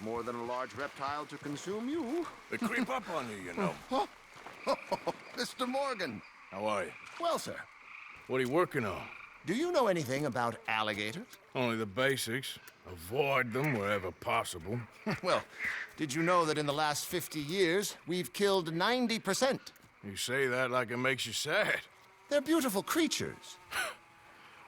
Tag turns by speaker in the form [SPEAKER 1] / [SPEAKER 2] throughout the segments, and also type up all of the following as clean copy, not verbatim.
[SPEAKER 1] more than a large reptile to consume you.
[SPEAKER 2] They creep up on you, you know.
[SPEAKER 1] Oh, Mr. Morgan.
[SPEAKER 2] How are you?
[SPEAKER 1] Well, sir,
[SPEAKER 2] What are you working on?
[SPEAKER 1] do you know anything about alligators?
[SPEAKER 2] Only the basics. Avoid them wherever possible.
[SPEAKER 1] Well, did you know that in the last 50 years, we've killed 90%?
[SPEAKER 2] You say that like it makes you sad.
[SPEAKER 1] They're beautiful creatures.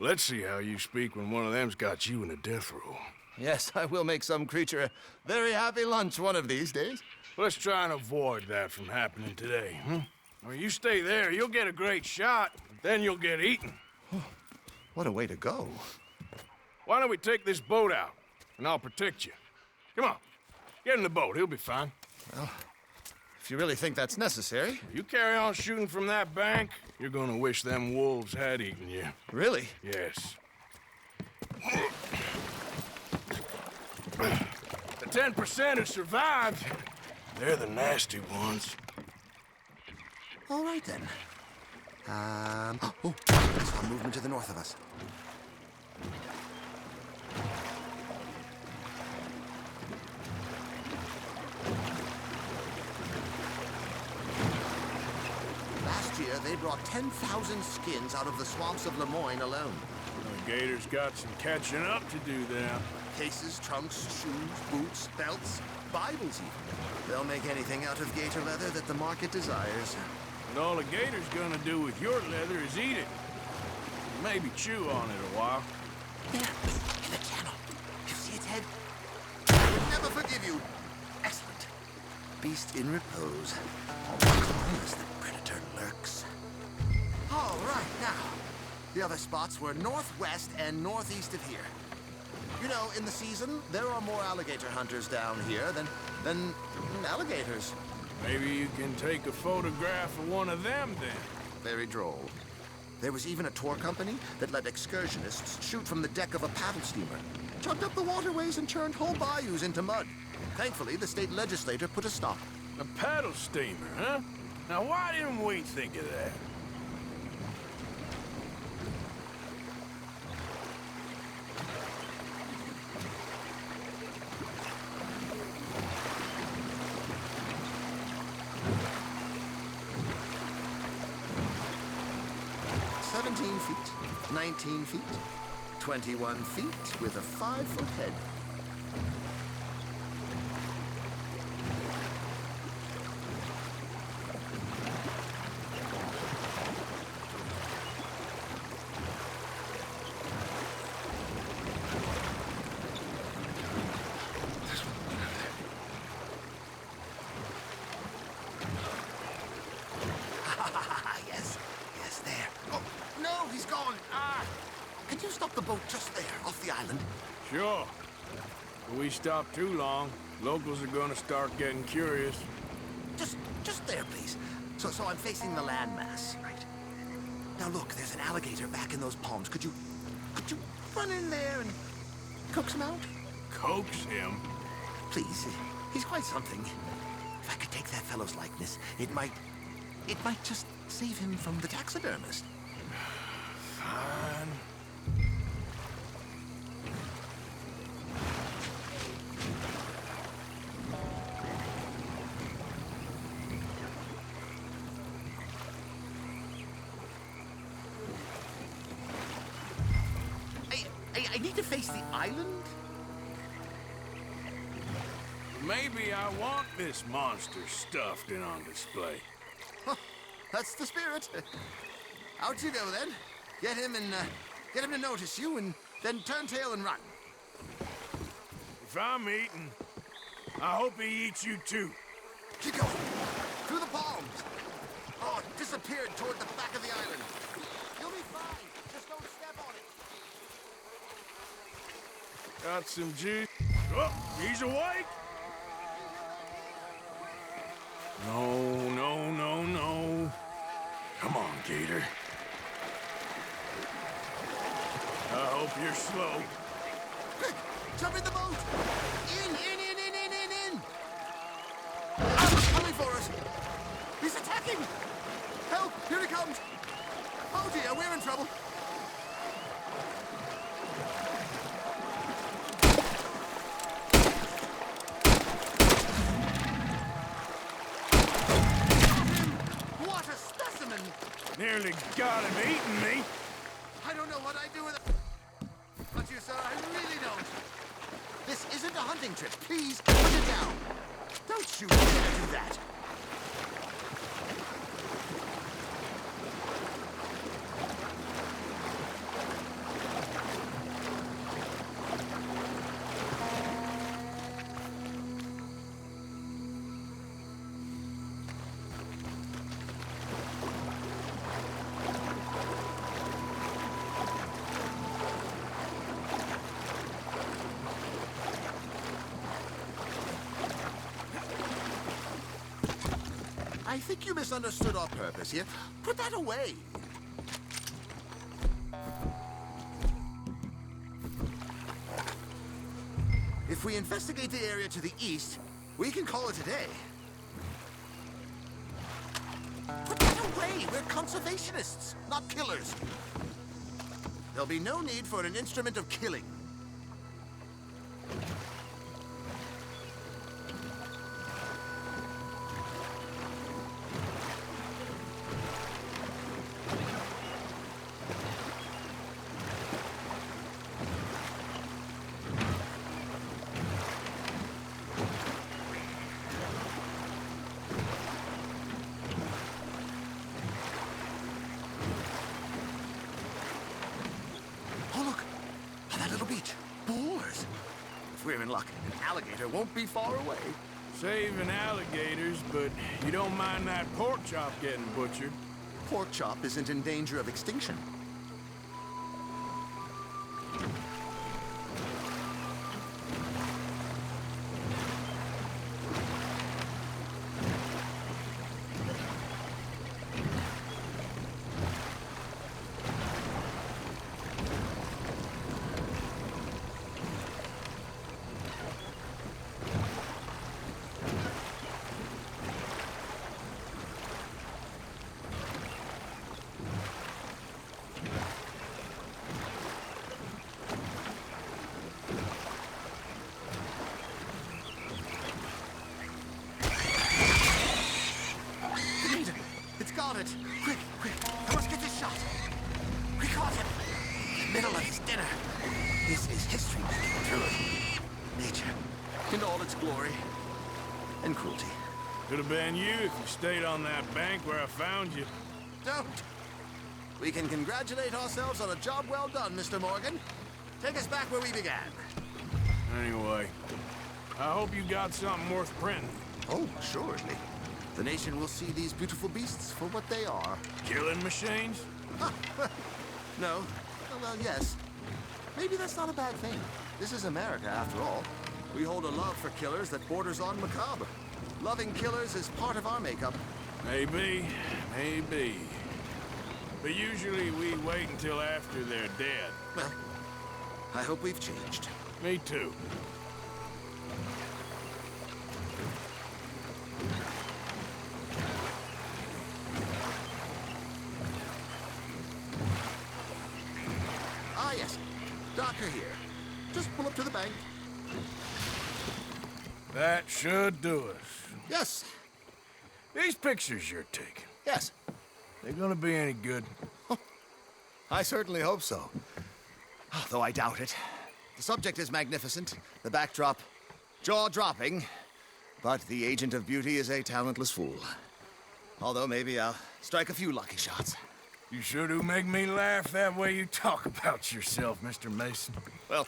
[SPEAKER 2] Let's see how you speak when one of them's got you in a death row.
[SPEAKER 1] Yes, I will make some creature a very happy lunch one of these days.
[SPEAKER 2] Let's try and avoid that from happening today, huh? Well, you stay there, you'll get a great shot, then you'll get eaten.
[SPEAKER 1] What a way to go.
[SPEAKER 2] Why don't we take this boat out, and I'll protect you. Come on, get in the boat, he'll be fine.
[SPEAKER 1] Well, if you really think that's necessary.
[SPEAKER 2] You carry on shooting from that bank, you're gonna wish them wolves had eaten you.
[SPEAKER 1] Really?
[SPEAKER 2] Yes. The 10% who survived, they're the nasty ones.
[SPEAKER 1] All right, then. I saw movement to the north of us. Last year, they brought 10,000 skins out of the swamps of Lemoyne alone.
[SPEAKER 2] The gators got some catching up to do there.
[SPEAKER 1] Cases, trunks, shoes, boots, belts, Bibles even. They'll make anything out of gator leather that the market desires.
[SPEAKER 2] And all the gator's gonna do with your leather is eat it. Maybe chew on it a while.
[SPEAKER 1] There, in the channel. You see its head? I would never forgive you. Excellent. Beast in repose. Calm as the predator lurks. All right, now. The other spots were northwest and northeast of here. You know, in the season, there are more alligator hunters down here than alligators.
[SPEAKER 2] Maybe you can take a photograph of one of them then.
[SPEAKER 1] Very droll. There was even a tour company that let excursionists shoot from the deck of a paddle steamer. Chugged up the waterways and churned whole bayous into mud. Thankfully, the state legislature put a stop.
[SPEAKER 2] A paddle steamer, huh? Now why didn't we think of that?
[SPEAKER 1] Feet, 19 feet, 21 feet with a 5-foot head. He's gone. Can you stop the boat just there, off the island?
[SPEAKER 2] Sure. If we stop too long, locals are gonna start getting curious.
[SPEAKER 1] Just there, please. So I'm facing the landmass, right? Now look, there's an alligator back in those palms. Could you run in there and coax him out?
[SPEAKER 2] Coax him?
[SPEAKER 1] Please, he's quite something. If I could take that fellow's likeness, it might just save him from the taxidermist.
[SPEAKER 2] Fine.
[SPEAKER 1] I need to face the island?
[SPEAKER 2] Maybe I want this monster stuffed and on display.
[SPEAKER 1] Huh, that's the spirit. Out you go then. Get him to notice you, and then turn tail and run.
[SPEAKER 2] If I'm eating, I hope he eats you too.
[SPEAKER 1] Keep going. Through the palms. Oh, it disappeared toward the back of the island. You'll be fine. Just don't step on it.
[SPEAKER 2] Got some juice. Oh, he's awake. No. Come on, Gator. I hope you're slow.
[SPEAKER 1] Quick, jump in the boat! In! Coming for us! He's attacking! Help! Here he comes! Oh dear, we're in trouble!
[SPEAKER 2] Nearly got him eating me.
[SPEAKER 1] I don't know what I'd do with it. But you, sir, I really don't. This isn't a hunting trip. Please, put it down. Don't you dare do that. I think you misunderstood our purpose here. Put that away. If we investigate the area to the east, we can call it a day. Put that away! We're conservationists, not killers. There'll be no need for an instrument of killing. If we're in luck, an alligator won't be far away.
[SPEAKER 2] Saving alligators, but you don't mind that pork chop getting butchered.
[SPEAKER 1] Pork chop isn't in danger of extinction. Quick, quick. I must get this shot. We caught him. In the middle of his dinner. This is history making truly. Nature, in all its glory and cruelty.
[SPEAKER 2] Could have been you if you stayed on that bank where I found you.
[SPEAKER 1] Don't. We can congratulate ourselves on a job well done, Mr. Morgan. Take us back where we began.
[SPEAKER 2] Anyway, I hope you got something worth printing.
[SPEAKER 1] Oh, surely. The nation will see these beautiful beasts for what they are.
[SPEAKER 2] Killing machines?
[SPEAKER 1] No. Well, yes. Maybe that's not a bad thing. This is America, after all. We hold a love for killers that borders on macabre. Loving killers is part of our makeup.
[SPEAKER 2] Maybe, maybe. But usually we wait until after they're dead.
[SPEAKER 1] Well, I hope we've changed.
[SPEAKER 2] Me too.
[SPEAKER 1] Ah, yes. Doctor here. Just pull up to the bank.
[SPEAKER 2] That should do us.
[SPEAKER 1] Yes.
[SPEAKER 2] These pictures you're taking,
[SPEAKER 1] Yes.
[SPEAKER 2] they gonna be any good?
[SPEAKER 1] I certainly hope so. Though I doubt it. The subject is magnificent, the backdrop jaw-dropping, but the agent of beauty is a talentless fool. Although maybe I'll strike a few lucky shots.
[SPEAKER 2] You sure do make me laugh that way you talk about yourself, Mr. Mason.
[SPEAKER 1] Well,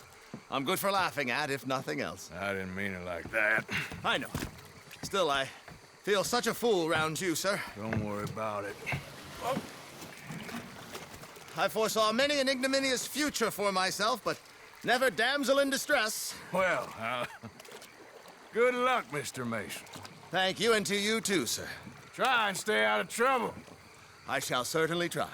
[SPEAKER 1] I'm good for laughing at, if nothing else.
[SPEAKER 2] I didn't mean it like that.
[SPEAKER 1] I know. Still, I feel such a fool round you, sir.
[SPEAKER 2] Don't worry about it.
[SPEAKER 1] Oh. I foresaw many an ignominious future for myself, but never damsel in distress.
[SPEAKER 2] Well, good luck, Mr. Mason.
[SPEAKER 1] Thank you, and to you too, sir.
[SPEAKER 2] Try and stay out of trouble.
[SPEAKER 1] I shall certainly try.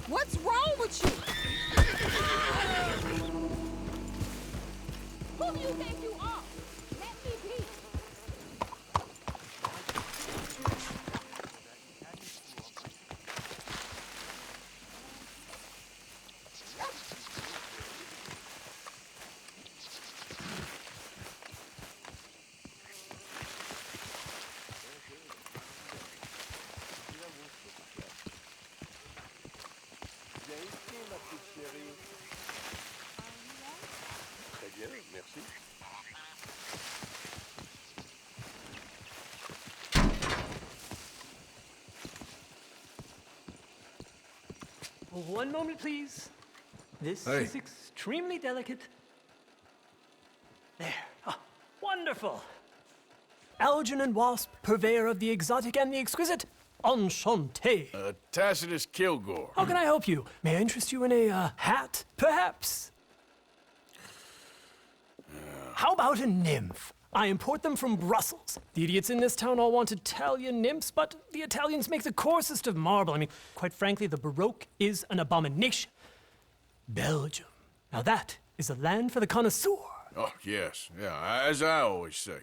[SPEAKER 3] What's wrong with you? Who do you think you are? Let me be.
[SPEAKER 4] Très bien, merci.
[SPEAKER 5] One moment, please. This
[SPEAKER 2] Hey.
[SPEAKER 5] is extremely delicate. There. Ah, wonderful. Algernon Wasp, purveyor of the exotic and the exquisite. Enchanté.
[SPEAKER 2] Tacitus Kilgore.
[SPEAKER 5] How can I help you? May I interest you in a hat, perhaps? How about a nymph? I import them from Brussels. The idiots in this town all want Italian nymphs, but the Italians make the coarsest of marble. I mean, quite frankly, the Baroque is an abomination. Belgium. Now that is a land for the connoisseur.
[SPEAKER 2] Oh, yes. Yeah, as I always say.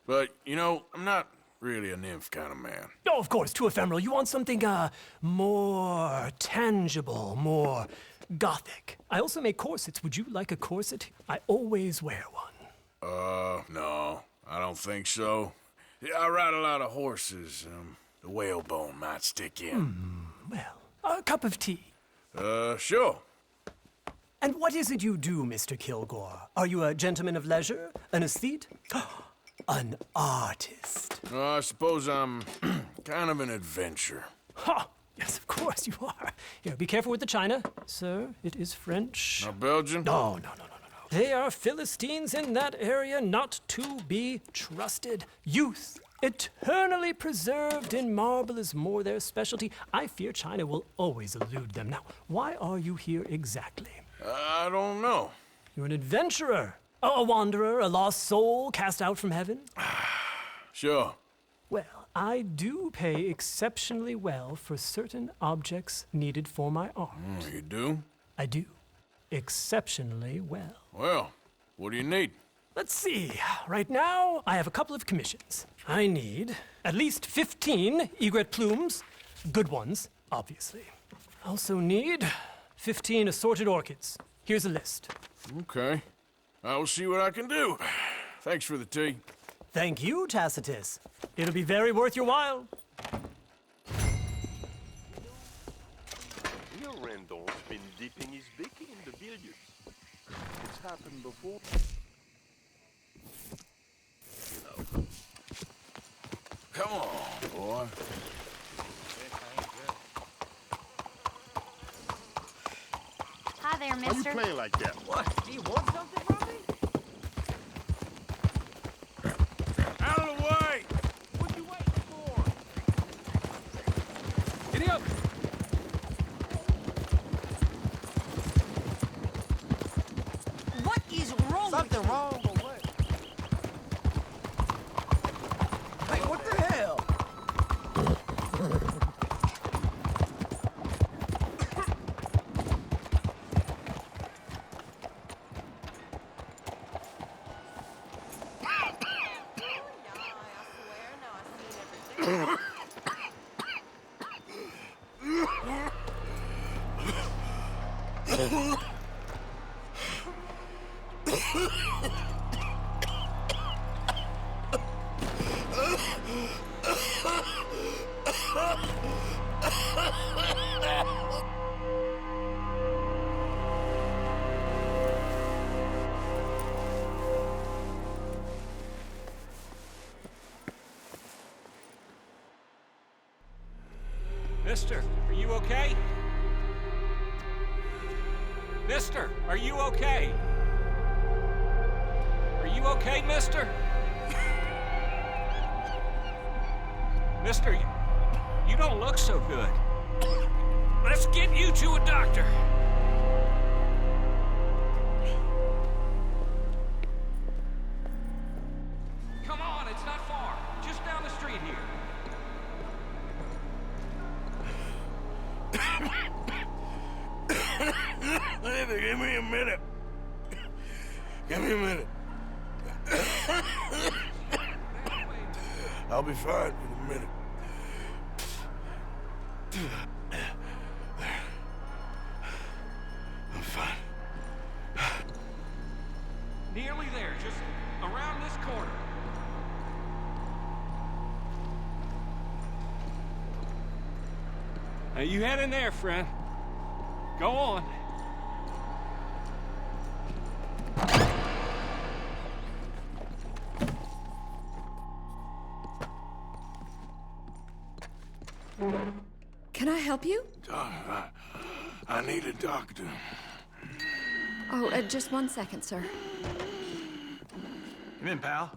[SPEAKER 2] But, you know, I'm not really a nymph kind of man.
[SPEAKER 5] Oh, of course, too ephemeral. You want something, more tangible, more gothic. I also make corsets. Would you like a corset? I always wear one.
[SPEAKER 2] No, I don't think so. Yeah, I ride a lot of horses. The whalebone might stick in.
[SPEAKER 5] Well, a cup of tea.
[SPEAKER 2] Sure.
[SPEAKER 5] And what is it you do, Mr. Kilgore? Are you a gentleman of leisure? An aesthete? An artist?
[SPEAKER 2] I suppose I'm kind of an adventurer.
[SPEAKER 5] Ha! Yes, of course you are. Here, be careful with the china. Sir, it is French.
[SPEAKER 2] Not Belgian?
[SPEAKER 5] No. They are Philistines in that area, not to be trusted. Youth, eternally preserved in marble, is more their specialty. I fear China will always elude them. Now, why are you here exactly?
[SPEAKER 2] I don't know.
[SPEAKER 5] You're an adventurer, a wanderer, a lost soul cast out from heaven?
[SPEAKER 2] Sure.
[SPEAKER 5] Well, I do pay exceptionally well for certain objects needed for my art.
[SPEAKER 2] You do?
[SPEAKER 5] I do. Exceptionally well.
[SPEAKER 2] Well, what do you need?
[SPEAKER 5] Let's see. Right now, I have a couple of commissions. I need at least 15 egret plumes. Good ones, obviously. I also need 15 assorted orchids. Here's a list.
[SPEAKER 2] Okay. I will see what I can do. Thanks for the tea.
[SPEAKER 5] Thank you, Tacitus. It'll be very worth your while.
[SPEAKER 4] Neil Randall's been dipping his beak in the billiards. It's happened before.
[SPEAKER 2] Come on, boy.
[SPEAKER 6] Hi there,
[SPEAKER 4] Why you
[SPEAKER 6] mister.
[SPEAKER 4] playing like that?
[SPEAKER 3] What? Do you want something from me?
[SPEAKER 2] Out of the way!
[SPEAKER 3] What you waiting for? Giddy up! What is wrong? Something wrong or what? Hey, what the hell?
[SPEAKER 7] Mister, are you okay? Mister, are you okay? Are you okay, mister? Mister, you don't look so good. Let's get you to a doctor. Come on, it's not far. Just down the street here.
[SPEAKER 2] Give me a minute. Give me a minute. I'll be fine in a minute. I'm fine.
[SPEAKER 7] Nearly there, just around this corner. Now you head in there, friend. Go on.
[SPEAKER 8] Can I help you?
[SPEAKER 2] I need a doctor.
[SPEAKER 8] Oh, just 1 second, sir.
[SPEAKER 9] Come in, pal.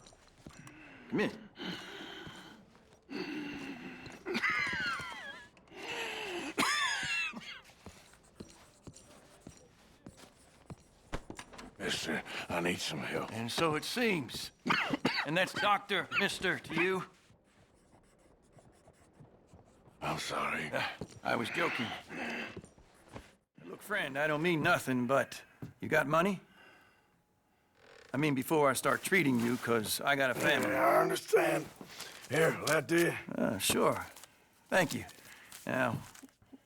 [SPEAKER 9] Come in.
[SPEAKER 2] Mister, I need some help.
[SPEAKER 9] And so it seems. And that's Doctor, Mister to you?
[SPEAKER 2] I'm sorry.
[SPEAKER 9] I was joking. Look, friend, I don't mean nothing, but you got money? I mean, before I start treating you, 'cause I got a family.
[SPEAKER 2] Yeah, I understand. Here, that do.
[SPEAKER 9] Sure. Thank you. Now,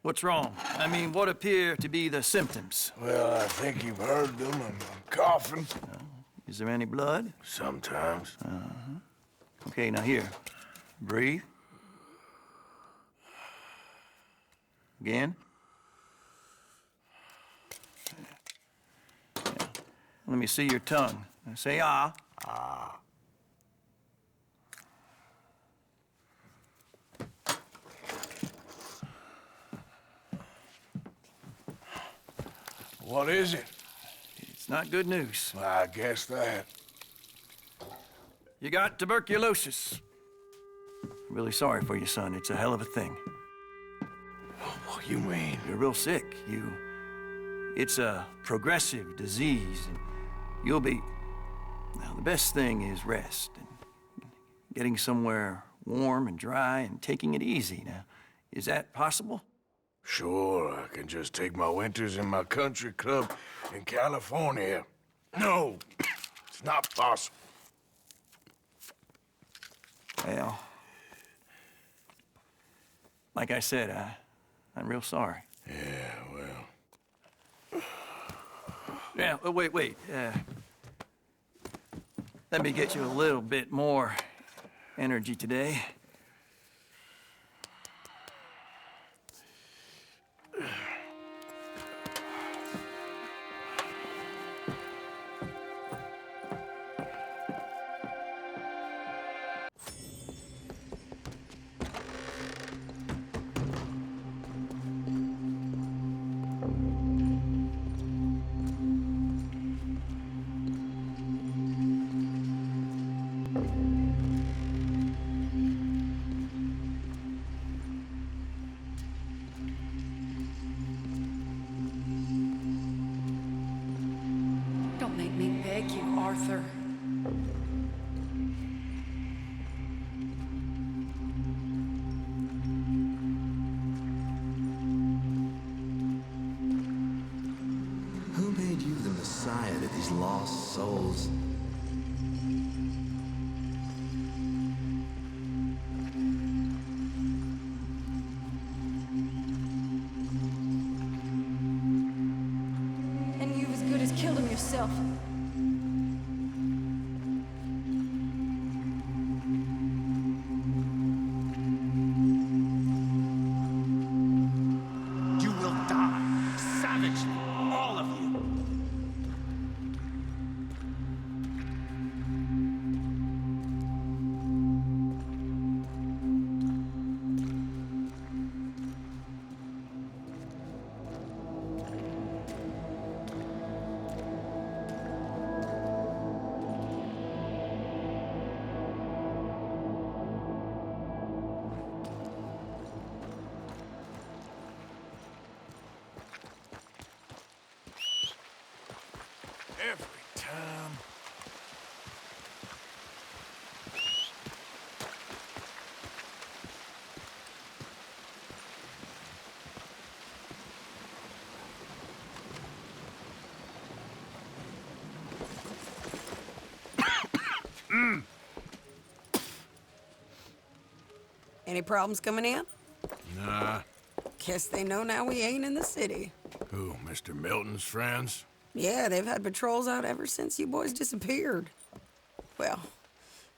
[SPEAKER 9] what's wrong? I mean, what appear to be the symptoms?
[SPEAKER 2] Well, I think you've heard them. I'm coughing.
[SPEAKER 9] Is there any blood?
[SPEAKER 2] Sometimes.
[SPEAKER 9] Okay, now here. Breathe. Again. Yeah. Let me see your tongue. Now say ah.
[SPEAKER 2] Ah. What is it?
[SPEAKER 9] It's not good news.
[SPEAKER 2] I guess that.
[SPEAKER 9] You got tuberculosis. Really sorry for you, son. It's a hell of a thing.
[SPEAKER 2] What you mean?
[SPEAKER 9] You're real sick. It's a progressive disease, and you'll be... Now, the best thing is rest, and getting somewhere warm and dry and taking it easy. Now, is that possible?
[SPEAKER 2] Sure, I can just take my winters in my country club in California. No, it's not possible.
[SPEAKER 9] Well, like I said, I'm real sorry.
[SPEAKER 2] Yeah, well...
[SPEAKER 9] Yeah, wait. Let me get you a little bit more energy today.
[SPEAKER 3] Don't make me beg you, Arthur.
[SPEAKER 1] Who made you the messiah to these lost souls?
[SPEAKER 6] And you've as good as killed him yourself.
[SPEAKER 7] You will die savagely, all of you.
[SPEAKER 2] Every time.
[SPEAKER 3] Any problems coming in?
[SPEAKER 2] Nah.
[SPEAKER 3] Guess they know now we ain't in the city.
[SPEAKER 2] Who, Mr. Milton's friends?
[SPEAKER 3] Yeah, they've had patrols out ever since you boys disappeared. Well,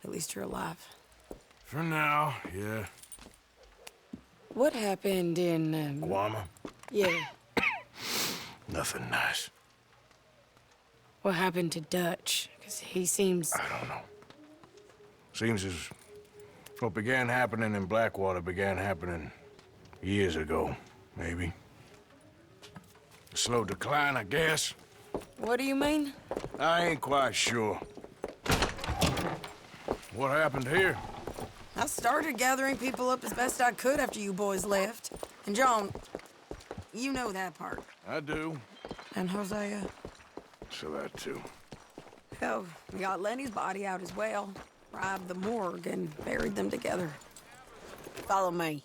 [SPEAKER 3] at least you're alive.
[SPEAKER 2] For now, yeah.
[SPEAKER 3] What happened in,
[SPEAKER 2] Guama?
[SPEAKER 3] Yeah.
[SPEAKER 2] Nothing nice.
[SPEAKER 3] What happened to Dutch? Because he seems...
[SPEAKER 2] I don't know. Seems as what began happening in Blackwater began happening years ago, maybe. A slow decline, I guess.
[SPEAKER 3] What do you mean?
[SPEAKER 2] I ain't quite sure. What happened here?
[SPEAKER 3] I started gathering people up as best I could after you boys left. And John, you know that part.
[SPEAKER 2] I do.
[SPEAKER 3] And Hosea?
[SPEAKER 2] So that too.
[SPEAKER 3] Hell, we got Lenny's body out as well. Robbed the morgue and buried them together. Follow me.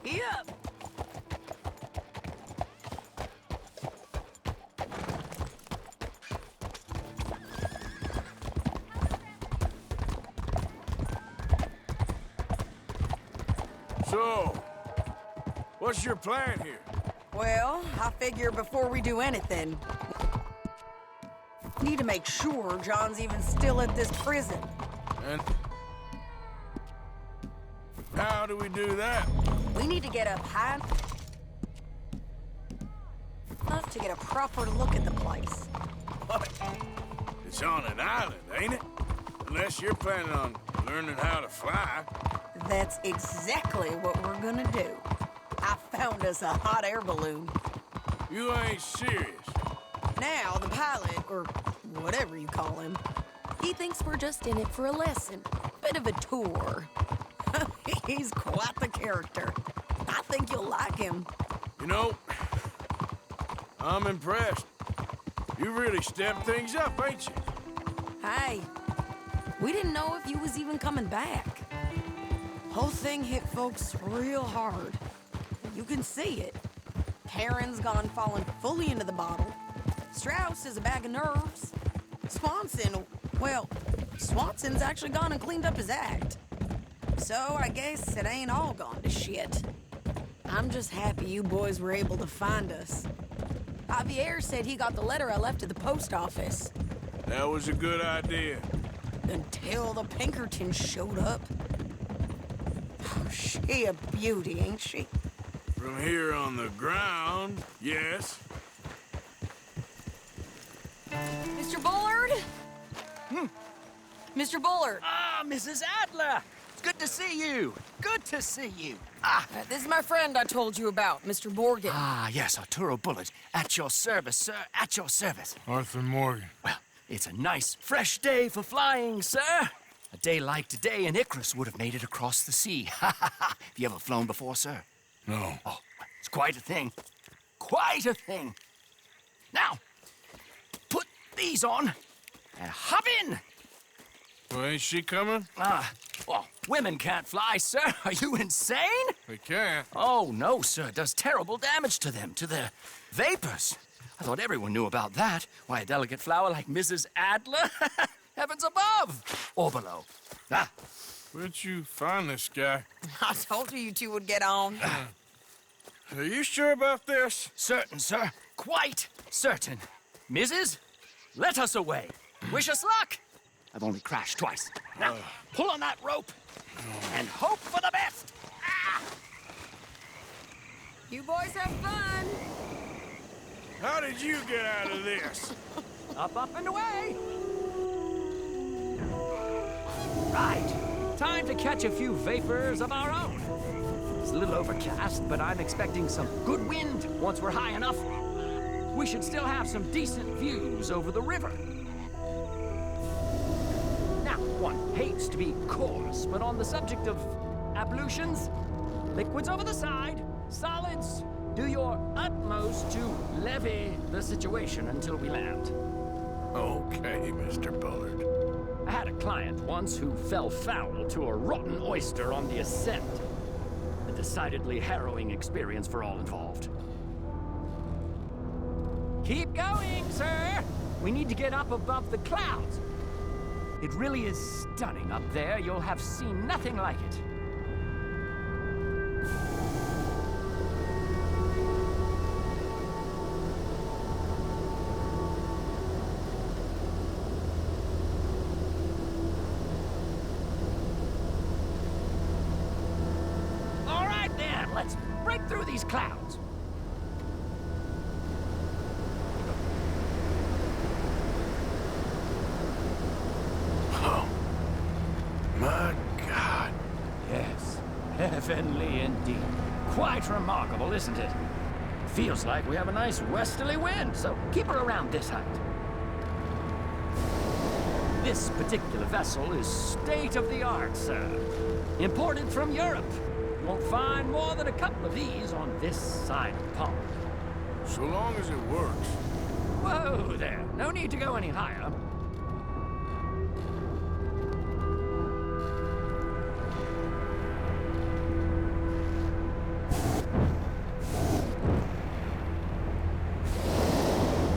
[SPEAKER 3] Yep.
[SPEAKER 2] So, what's your plan here?
[SPEAKER 3] Well, I figure before we do anything, we need to make sure John's even still at this prison.
[SPEAKER 2] And how do we do that?
[SPEAKER 3] We need to get up high enough to get a proper look at the place.
[SPEAKER 2] What? It's on an island, ain't it? Unless you're planning on learning how to fly.
[SPEAKER 3] That's exactly what we're gonna do. I found us a hot air balloon.
[SPEAKER 2] You ain't serious.
[SPEAKER 3] Now, the pilot, or whatever you call him, he thinks we're just in it for a lesson. Bit of a tour. He's quite the character. I think you'll like him.
[SPEAKER 2] You know, I'm impressed. You really stepped things up, ain't you?
[SPEAKER 3] Hey, we didn't know if you was even coming back. Whole thing hit folks real hard. You can see it. Karen's gone falling fully into the bottle. Strauss is a bag of nerves. Swanson's actually gone and cleaned up his act. So I guess it ain't all gone to shit. I'm just happy you boys were able to find us. Javier said he got the letter I left at the post office.
[SPEAKER 2] That was a good idea.
[SPEAKER 3] Until the Pinkertons showed up. Oh, she a beauty, ain't she?
[SPEAKER 2] From here on the ground, yes.
[SPEAKER 3] Mr. Bullard? Mr. Bullard.
[SPEAKER 7] Ah, Mrs. Adler! It's good to see you. Good to see you.
[SPEAKER 3] This is my friend I told you about, Mr. Morgan.
[SPEAKER 7] Ah, yes, Arturo Bullard. At your service, sir. At your service.
[SPEAKER 2] Arthur Morgan.
[SPEAKER 7] Well, it's a nice, fresh day for flying, sir. A day like today, an Icarus would have made it across the sea. Have you ever flown before, sir?
[SPEAKER 2] No.
[SPEAKER 7] Oh, it's quite a thing. Quite a thing. Now, put these on and hop in.
[SPEAKER 2] Well, ain't she coming?
[SPEAKER 7] Well, women can't fly, sir. Are you insane?
[SPEAKER 2] They can't.
[SPEAKER 7] Oh, no, sir. It does terrible damage to them, to their vapors. I thought everyone knew about that. Why, a delicate flower like Mrs. Adler? Heavens above or below.
[SPEAKER 2] Where'd you find this guy?
[SPEAKER 3] I told you two would get on.
[SPEAKER 2] Are you sure about this?
[SPEAKER 7] Certain, sir. Quite certain. Mrs., let us away. Wish us luck. I've only crashed twice. Now, pull on that rope and hope for the best.
[SPEAKER 3] You boys have fun.
[SPEAKER 2] How did you get out of this?
[SPEAKER 7] Up, up, and away. Right. Time to catch a few vapors of our own. It's a little overcast, but I'm expecting some good wind once we're high enough. We should still have some decent views over the river. Now, one hates to be coarse, but on the subject of ablutions, liquids over the side, solids, do your utmost to levy the situation until we land.
[SPEAKER 2] Okay, Mr. Bullard.
[SPEAKER 7] I had a client once who fell foul to a rotten oyster on the ascent. A decidedly harrowing experience for all involved. Keep going, sir! We need to get up above the clouds. It really is stunning up there. You'll have seen nothing like it. All right then, let's break through these clouds.
[SPEAKER 2] My God.
[SPEAKER 7] Yes, heavenly indeed. Quite remarkable, isn't it? Feels like we have a nice westerly wind, so keep her around this height. This particular vessel is state-of-the-art, sir. Imported from Europe. You won't find more than a couple of these on this side of the pond.
[SPEAKER 2] So long as it works.
[SPEAKER 7] Whoa there, no need to go any higher.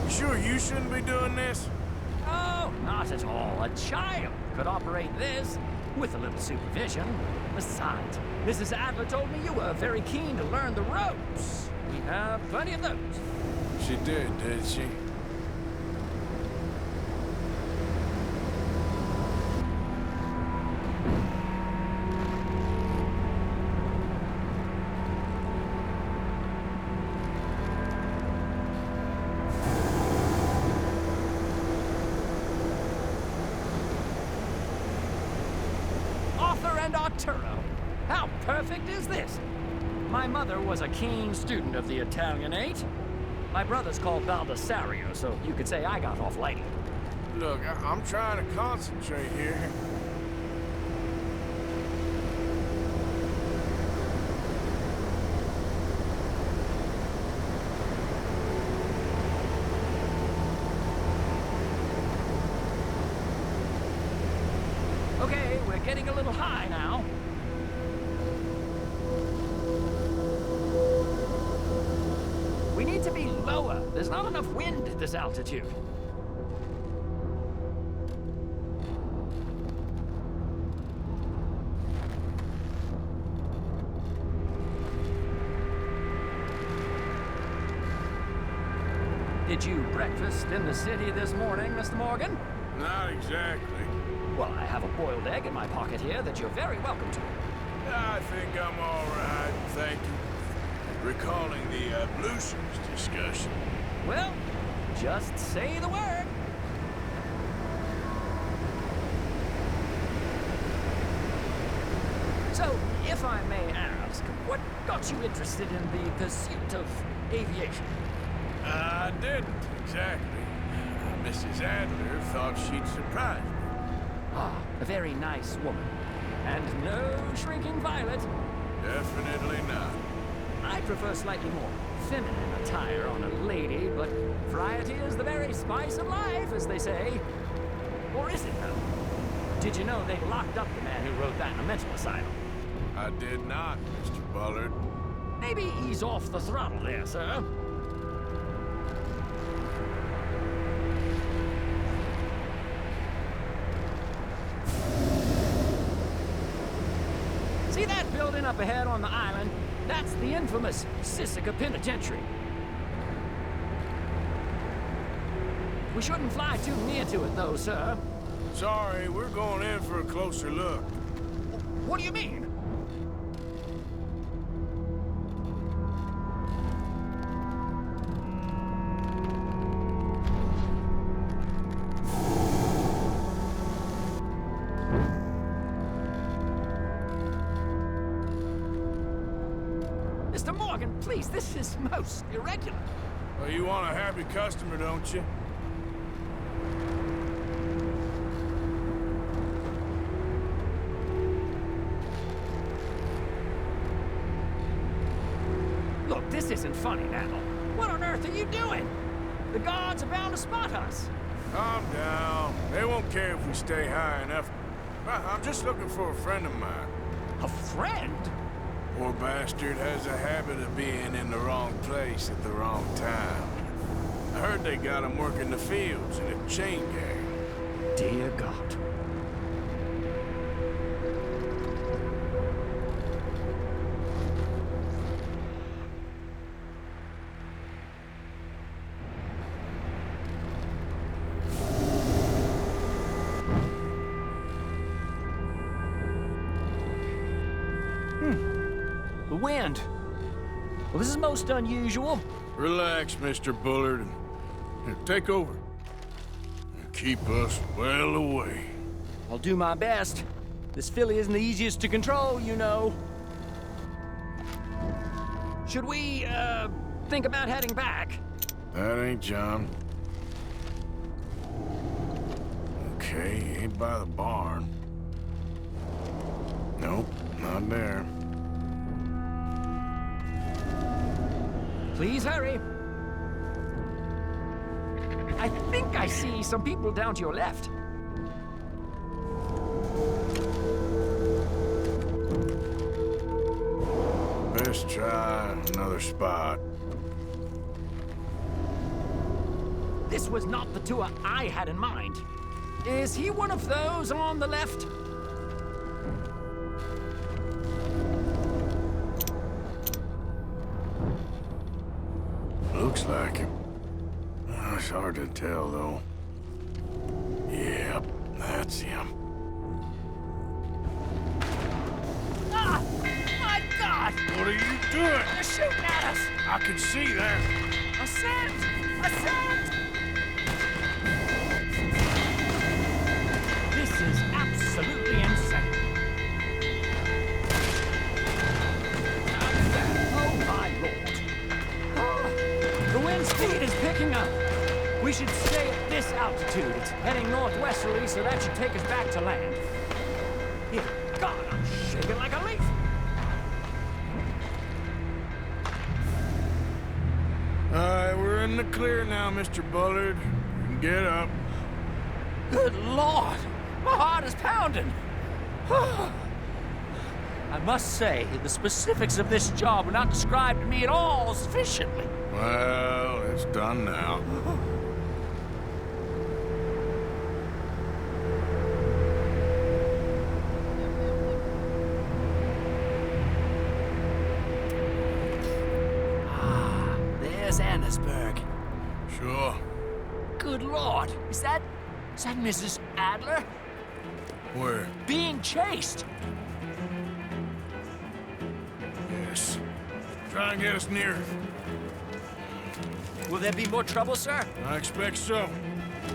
[SPEAKER 2] Sure you shouldn't be doing this?
[SPEAKER 7] Oh, not at all. A child could operate this with a little supervision. Besides, Mrs. Adler told me you were very keen to learn the ropes. We have plenty of those.
[SPEAKER 2] She did she?
[SPEAKER 7] Arthur and Arturo. How perfect is this? My mother was a keen student of the Italianate. My brother's called Baldessario, so you could say I got off lightly.
[SPEAKER 2] Look, I'm trying to concentrate here.
[SPEAKER 7] Okay, we're getting a little high now. We need to be lower. There's not enough wind at this altitude. Did you breakfast in the city this morning, Mr. Morgan?
[SPEAKER 2] Not exactly.
[SPEAKER 7] Well, I have a boiled egg in my pocket here that you're very welcome to.
[SPEAKER 2] I think I'm all right, thank you. Recalling the ablutions discussion.
[SPEAKER 7] Well, just say the word. So, if I may ask, what got you interested in the pursuit of aviation?
[SPEAKER 2] I didn't, exactly. Mrs. Adler thought she'd surprise me.
[SPEAKER 7] Ah, a very nice woman. And no shrinking violet.
[SPEAKER 2] Definitely not.
[SPEAKER 7] I prefer slightly more feminine attire on a lady, but variety is the very spice of life, as they say. Or is it, though? Did you know they locked up the man who wrote that in a mental asylum?
[SPEAKER 2] I did not, Mr. Bullard.
[SPEAKER 7] Maybe ease off the throttle there, sir. See that building up ahead on the island? That's the infamous Sisika Penitentiary. We shouldn't fly too near to it, though, sir.
[SPEAKER 2] Sorry, we're going in for a closer look.
[SPEAKER 7] What do you mean? Mr. Morgan, please, this is most irregular.
[SPEAKER 2] Well, you want a happy customer, don't you?
[SPEAKER 7] Look, this isn't funny now. What on earth are you doing? The guards are bound to spot us.
[SPEAKER 2] Calm down. They won't care if we stay high enough. I'm just looking for a friend of mine.
[SPEAKER 7] A friend?
[SPEAKER 2] Poor bastard has a habit of being in the wrong place at the wrong time. I heard they got him working the fields in a chain gang.
[SPEAKER 7] Dear God. wind. Well, this is most unusual.
[SPEAKER 2] Relax, Mr. Bullard. Here, take over. And keep us well away.
[SPEAKER 7] I'll do my best. This filly isn't the easiest to control, you know. Should we, think about heading back?
[SPEAKER 2] That ain't John. Okay, ain't by the barn. Nope, not there.
[SPEAKER 7] Please hurry. I think I see some people down to your left.
[SPEAKER 2] Let's try another spot.
[SPEAKER 7] This was not the tour I had in mind. Is he one of those on the left?
[SPEAKER 2] Looks like him. It's hard to tell, though. Yep, that's him.
[SPEAKER 7] Ah! My God!
[SPEAKER 2] What are you doing?
[SPEAKER 7] They're shooting at us!
[SPEAKER 2] I can see that.
[SPEAKER 7] Ascend! Ascend! This is absolutely insane. Oh, my Lord. The wind speed is picking up. We should stay at this altitude. It's heading northwesterly, so that should take us back to land. Dear God, I'm shaking like a leaf.
[SPEAKER 2] All right, we're in the clear now, Mr. Bullard. You can get up.
[SPEAKER 7] Good Lord! My heart is pounding! I must say, the specifics of this job were not described to me at all sufficiently.
[SPEAKER 2] Well, it's done now.
[SPEAKER 7] There's Annesburg.
[SPEAKER 2] Sure.
[SPEAKER 7] Good Lord! Is that Mrs. Adler?
[SPEAKER 2] Where?
[SPEAKER 7] Being chased!
[SPEAKER 2] Yes. Try and get us near.
[SPEAKER 7] Will there be more trouble, sir?
[SPEAKER 2] I expect so.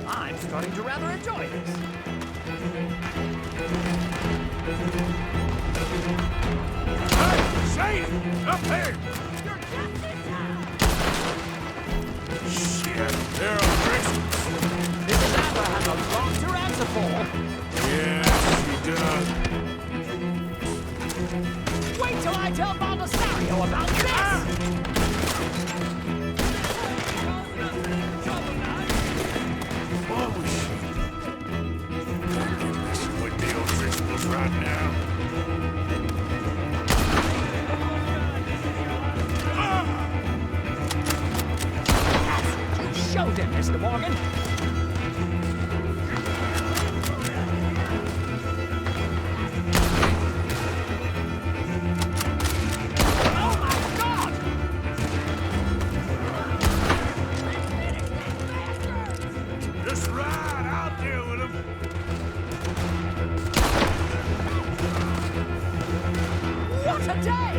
[SPEAKER 7] I'm starting to rather enjoy this.
[SPEAKER 2] Hey, Shane! Up here!
[SPEAKER 7] You're captain now!
[SPEAKER 2] Shit, they're on Christmas.
[SPEAKER 7] Mrs. Adler has a lot to answer for.
[SPEAKER 2] Yes, she does.
[SPEAKER 7] Wait till I tell Baldasario about this!
[SPEAKER 2] Oh, shit. Messing with the old rituals right now.
[SPEAKER 7] You showed him, Mr. Morgan. Oh, my God!
[SPEAKER 2] Just ride, I'll deal with him.
[SPEAKER 7] What a day!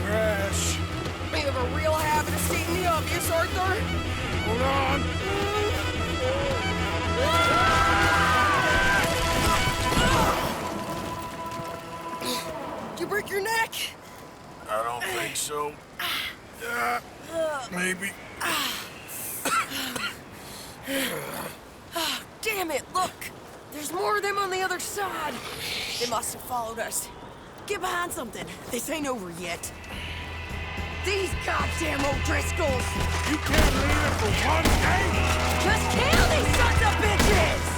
[SPEAKER 2] Crash.
[SPEAKER 3] You have a real habit of stating the obvious, Arthur.
[SPEAKER 2] Hold on.
[SPEAKER 3] Did you break your neck?
[SPEAKER 2] I don't think so. Maybe.
[SPEAKER 3] Damn it, look! There's more of them on the other side. They must have followed us. Get behind something. This ain't over yet. These goddamn O'Driscolls!
[SPEAKER 2] You can't leave it for one day?
[SPEAKER 3] Just kill these sons of bitches!